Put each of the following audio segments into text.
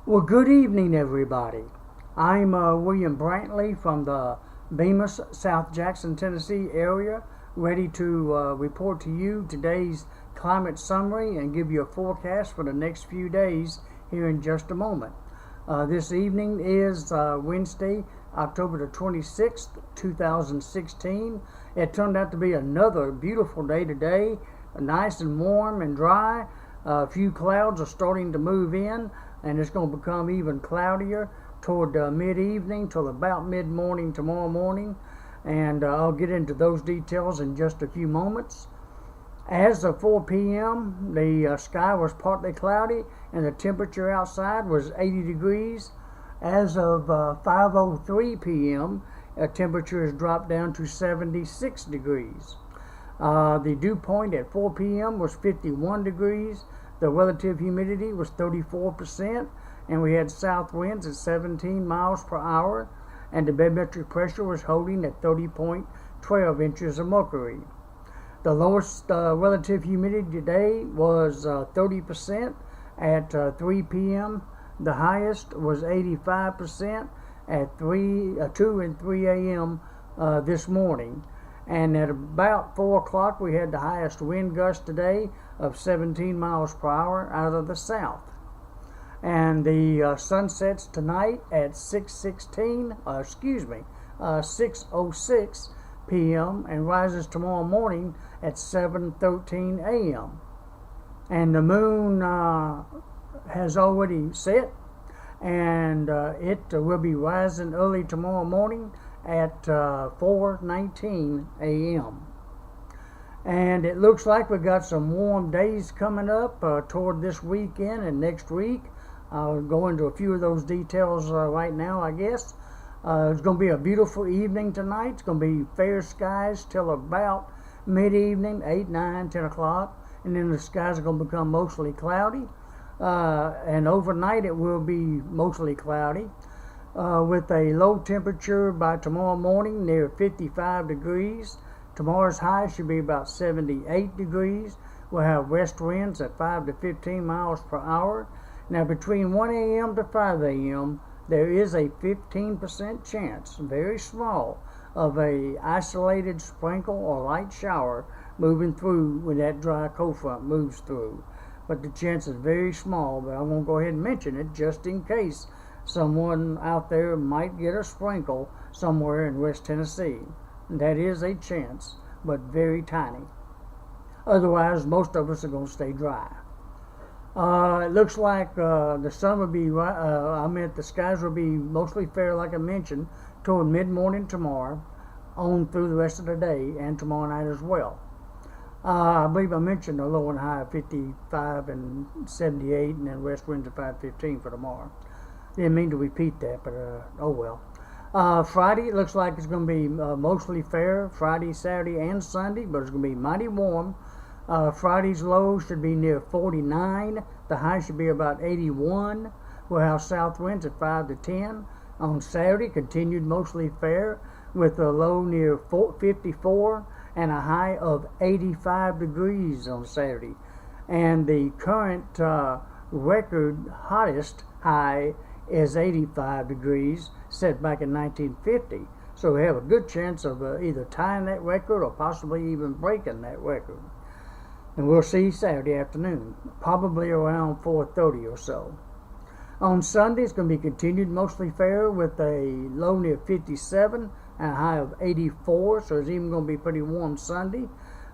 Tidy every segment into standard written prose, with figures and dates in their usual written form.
Well, good evening, everybody. I'm William Brantley from the Bemis, South Jackson, Tennessee area, ready to report to you today's climate summary and give you a forecast for the next few days here in just a moment. This evening is Wednesday, October the 26th, 2016. It turned out to be another beautiful day today, nice and warm and dry. A few clouds are starting to move in, and it's going to become even cloudier toward mid-evening till about mid-morning tomorrow morning, and I'll get into those details in just a few moments. As of 4 p.m., the sky was partly cloudy and the temperature outside was 80 degrees. As of 5:03 p.m., temperature has dropped down to 76 degrees. The dew point at 4 p.m. was 51 degrees. The relative humidity was 34%, and we had south winds at 17 miles per hour, and the barometric pressure was holding at 30.12 inches of mercury. The lowest relative humidity today was 30% at 3 p.m. The highest was 85% at 2 and 3 a.m. This morning. And at about 4 o'clock, we had the highest wind gust today of 17 miles per hour out of the south. And the sun sets tonight at 6:06 p.m. and rises tomorrow morning at 7:13 a.m. And the moon has already set, and it will be rising early tomorrow morning at 4:19 a.m. And it looks like we've got some warm days coming up toward this weekend and next week. I'll go into a few of those details right now, I guess. It's going to be a beautiful evening tonight. It's going to be fair skies till about mid-evening, 8, 9, 10 o'clock. And then the skies are going to become mostly cloudy. And overnight it will be mostly cloudy. With a low temperature by tomorrow morning near 55 degrees. Tomorrow's high should be about 78 degrees. We'll have west winds at 5 to 15 miles per hour. Now between 1 a.m. to 5 a.m. there is a 15% chance, very small, of a isolated sprinkle or light shower moving through when that dry cold front moves through. But the chance is very small, but I won't go ahead and mention it just in case someone out there might get a sprinkle somewhere in West Tennessee. That is a chance, but very tiny. Otherwise, most of us are going to stay dry. It looks like the sun will be, the skies will be mostly fair, like I mentioned, toward mid-morning tomorrow, on through the rest of the day, and tomorrow night as well. I believe I mentioned a low and high of 55 and 78, and then west winds at 5:15 for tomorrow. Didn't mean to repeat that, but oh well. Friday, it looks like it's going to be mostly fair, Friday, Saturday, and Sunday, but it's going to be mighty warm. Friday's low should be near 49. The high should be about 81. We'll have south winds at 5 to 10. On Saturday, continued mostly fair with a low near 54 and a high of 85 degrees on Saturday. And the current record hottest high is 85 degrees, set back in 1950. So we have a good chance of either tying that record or possibly even breaking that record. And we'll see Saturday afternoon, probably around 4:30 or so. On Sunday, it's going to be continued mostly fair with a low near 57 and a high of 84. So it's even going to be pretty warm Sunday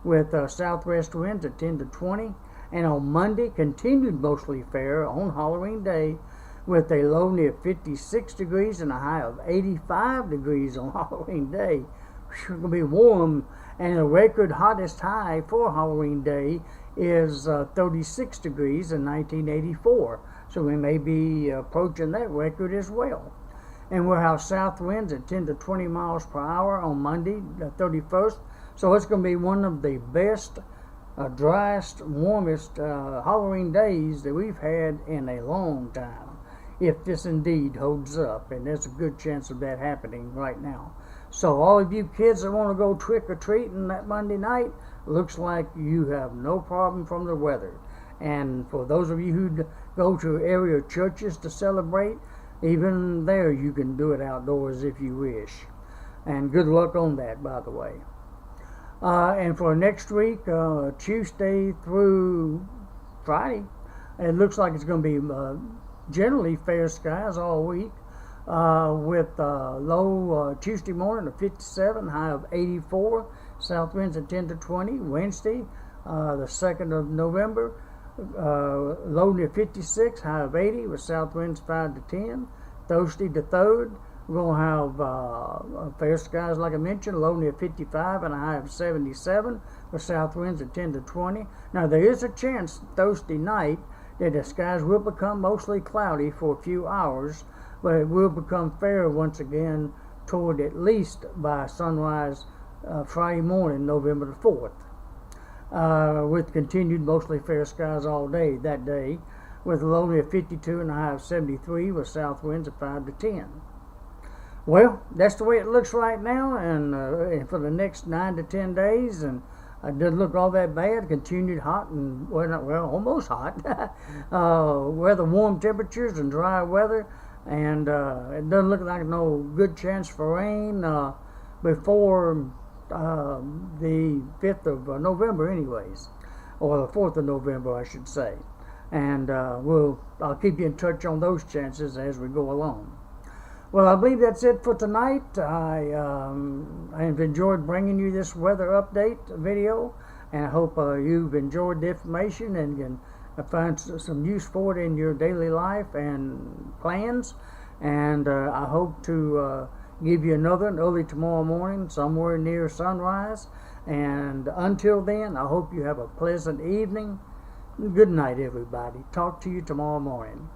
with southwest winds at 10 to 20. And on Monday, continued mostly fair on Halloween Day with a low near 56 degrees and a high of 85 degrees on Halloween Day. It's going to be warm, and the record hottest high for Halloween Day is 36 degrees in 1984. So we may be approaching that record as well. And we'll have south winds at 10 to 20 miles per hour on Monday, the 31st. So it's going to be one of the best, driest, warmest Halloween days that we've had in a long time, if this indeed holds up. And there's a good chance of that happening right now. So all of you kids that want to go trick-or-treating that Monday night, looks like you have no problem from the weather. And for those of you who go to area churches to celebrate, even there you can do it outdoors if you wish. And good luck on that, by the way. And for next week, Tuesday through Friday, it looks like it's going to be generally fair skies all week, with low Tuesday morning of 57, high of 84, south winds at 10 to 20. Wednesday, the 2nd of November, low near 56, high of 80, with south winds 5 to 10. Thursday the 3rd, we're going to have fair skies, like I mentioned, low near 55 and a high of 77, with south winds at 10 to 20. Now, there is a chance Thursday night that the skies will become mostly cloudy for a few hours, but it will become fair once again toward at least by sunrise Friday morning, November the 4th, with continued mostly fair skies all day that day, with a low near 52 and a high of 73, with south winds of 5 to 10. Well, that's the way it looks right now, and for the next 9 to 10 days, and it doesn't look all that bad. Continued hot and, almost hot. Weather, warm temperatures and dry weather, and it doesn't look like no good chance for rain before the 5th of November anyways, or the 4th of November, I should say. And I'll keep you in touch on those chances as we go along. Well, I believe that's it for tonight. I have enjoyed bringing you this weather update video, and I hope you've enjoyed the information and can find some use for it in your daily life and plans. And I hope to give you another one early tomorrow morning, somewhere near sunrise. And until then, I hope you have a pleasant evening. Good night, everybody. Talk to you tomorrow morning.